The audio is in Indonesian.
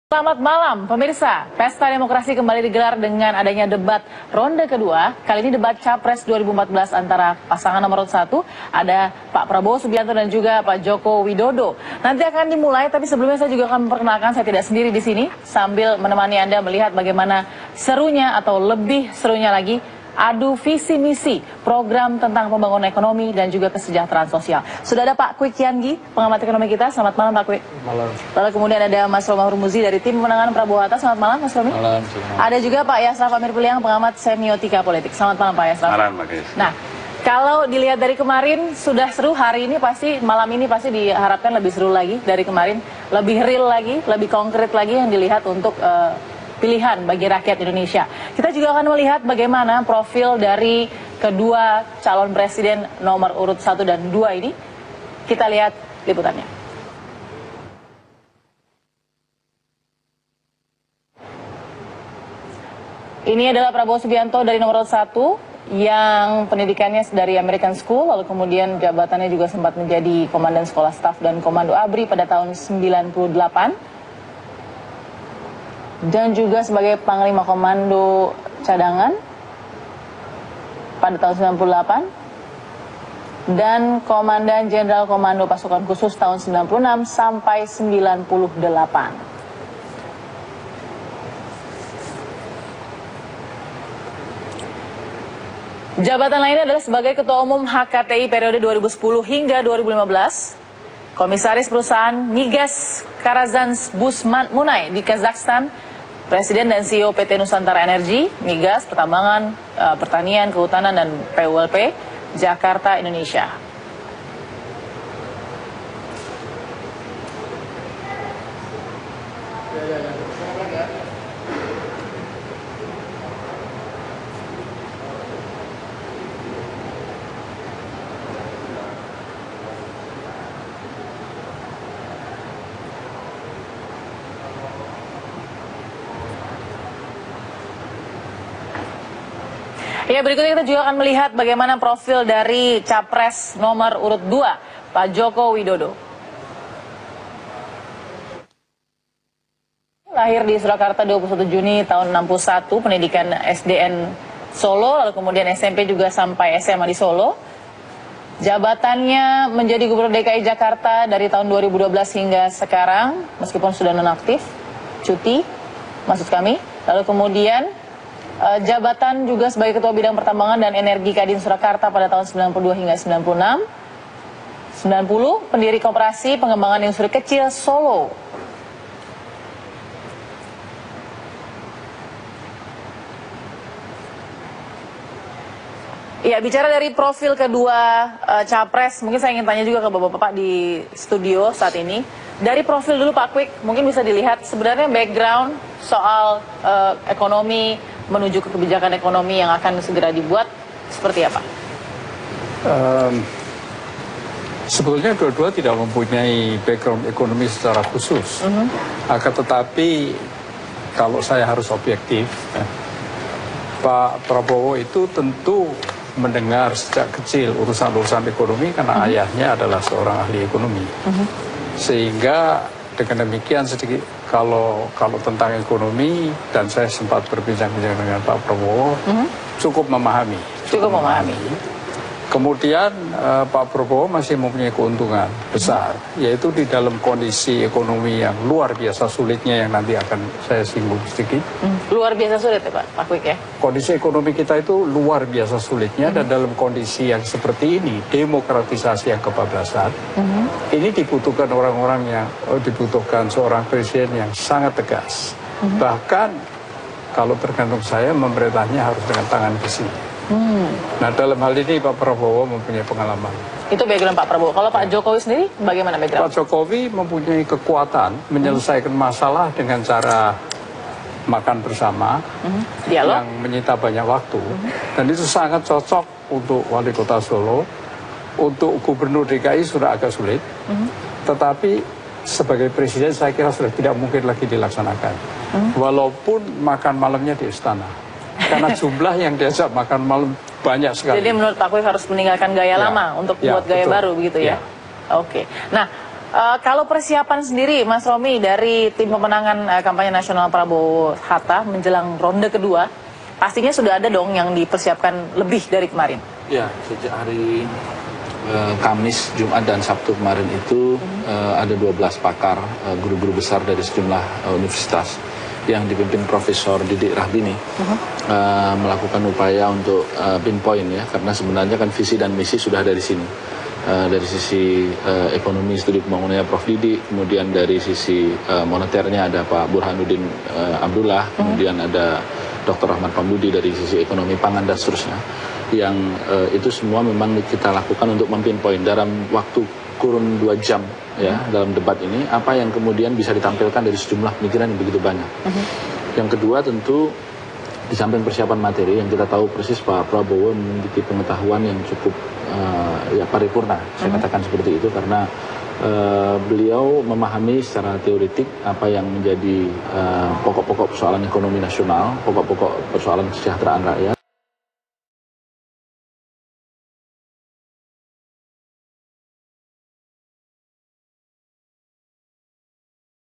Selamat malam pemirsa, Pesta Demokrasi kembali digelar dengan adanya debat ronde kedua. Kali ini debat Capres 2014 antara pasangan nomor 1, ada Pak Prabowo Subianto dan juga Pak Joko Widodo. Nanti akan dimulai, tapi sebelumnya saya juga akan memperkenalkan, saya tidak sendiri di sini, sambil menemani Anda melihat bagaimana serunya atau lebih serunya lagi adu visi misi program tentang pembangunan ekonomi dan juga kesejahteraan sosial. Sudah ada Pak Kwik Kiangi, pengamat ekonomi kita. Selamat malam Pak Kwik. Malam. Lalu kemudian ada Mas Romi Hurmuzi dari tim pemenangan Prabowo Hatta. Selamat malam Mas Romi. Malam. Ada juga Pak Yasraf Amir Puliang, pengamat semiotika politik. Selamat malam Pak Yasraf. Malam, Pak Kris. Nah, kalau dilihat dari kemarin sudah seru, hari ini pasti, malam ini pasti diharapkan lebih seru lagi dari kemarin, lebih real lagi, lebih konkret lagi yang dilihat untuk pilihan bagi rakyat Indonesia. Kita juga akan melihat bagaimana profil dari kedua calon presiden nomor urut 1 dan 2 ini. Kita lihat liputannya. Ini adalah Prabowo Subianto dari nomor urut 1 yang pendidikannya dari American School, lalu kemudian jabatannya juga sempat menjadi Komandan Sekolah Staf dan Komando ABRI pada tahun 98. Dan juga sebagai Panglima Komando Cadangan pada tahun 98 dan Komandan Jenderal Komando Pasukan Khusus tahun 96 sampai 98. Jabatan lainnya adalah sebagai Ketua Umum HKTI periode 2010 hingga 2015, Komisaris Perusahaan Migas Karazhanbus Munay di Kazakhstan, Presiden dan CEO PT Nusantara Energi, Migas, Pertambangan, Pertanian, Kehutanan, dan PULP, Jakarta, Indonesia. Ya, berikutnya kita juga akan melihat bagaimana profil dari Capres nomor urut 2, Pak Joko Widodo. Lahir di Surakarta 21 Juni tahun 61, pendidikan SDN Solo, lalu kemudian SMP juga sampai SMA di Solo. Jabatannya menjadi Gubernur DKI Jakarta dari tahun 2012 hingga sekarang, meskipun sudah nonaktif, cuti, maksud kami. Lalu kemudian jabatan juga sebagai Ketua Bidang Pertambangan dan Energi Kadin Surakarta pada tahun 92 hingga 96. 90, pendiri Koperasi Pengembangan Industri Kecil Solo. Ya, bicara dari profil kedua Capres, mungkin saya ingin tanya juga ke Bapak-Bapak di studio saat ini. Dari profil dulu Pak Kwik, mungkin bisa dilihat sebenarnya background soal ekonomi, menuju ke kebijakan ekonomi yang akan segera dibuat, seperti apa? Sebetulnya dua-dua tidak mempunyai background ekonomi secara khusus. Akan tetapi, kalau saya harus objektif, Pak Prabowo itu tentu mendengar sejak kecil urusan-urusan ekonomi karena ayahnya adalah seorang ahli ekonomi. Sehingga dengan demikian sedikit kalau tentang ekonomi, dan saya sempat berbincang-bincang dengan Pak Prabowo, cukup memahami. Kemudian Pak Prabowo masih mempunyai keuntungan besar, yaitu di dalam kondisi ekonomi yang luar biasa sulitnya yang nanti akan saya singgung sedikit. Luar biasa sulit ya Pak Kwik ya? Kondisi ekonomi kita itu luar biasa sulitnya, dan dalam kondisi yang seperti ini, demokratisasi yang kebablasan, ini dibutuhkan orang-orang yang, dibutuhkan seorang presiden yang sangat tegas. Bahkan kalau tergantung saya, pemerintahnya harus dengan tangan besi. Nah, dalam hal ini Pak Prabowo mempunyai pengalaman. Itu background Pak Prabowo. Kalau Pak Jokowi sendiri bagaimana background? Pak Jokowi mempunyai kekuatan menyelesaikan masalah dengan cara makan bersama, yang menyita banyak waktu, dan itu sangat cocok untuk wali kota Solo. Untuk gubernur DKI sudah agak sulit, tetapi sebagai presiden saya kira sudah tidak mungkin lagi dilaksanakan, walaupun makan malamnya di istana. Karena jumlah yang diajak makan malam banyak sekali. Jadi menurut Pak Kwik harus meninggalkan gaya lama untuk buat gaya baru begitu ya? Oke. Nah, Kalau persiapan sendiri, Mas Romi, dari tim pemenangan kampanye nasional Prabowo Hatta menjelang ronde kedua, pastinya sudah ada dong yang dipersiapkan lebih dari kemarin. Ya, sejak hari Kamis, Jumat, dan Sabtu kemarin itu ada 12 pakar, guru-guru besar dari sejumlah universitas yang dipimpin Profesor Didik Rahbini melakukan upaya untuk pinpoint ya, karena sebenarnya kan visi dan misi sudah dari sini. Dari sisi ekonomi studi pembangunannya Prof. Didik, kemudian dari sisi moneternya ada Pak Burhanuddin Abdullah, kemudian ada Dr. Ahmad Pambudi dari sisi ekonomi pangan dan seterusnya. Yang itu semua memang kita lakukan untuk mempinpoint dalam waktu kurun 2 jam ya dalam debat ini apa yang kemudian bisa ditampilkan dari sejumlah pemikiran yang begitu banyak. Yang kedua tentu di samping persiapan materi yang kita tahu persis Pak Prabowo memiliki pengetahuan yang cukup ya paripurna, saya katakan seperti itu karena beliau memahami secara teoretik apa yang menjadi pokok-pokok persoalan ekonomi nasional, pokok-pokok persoalan kesejahteraan rakyat.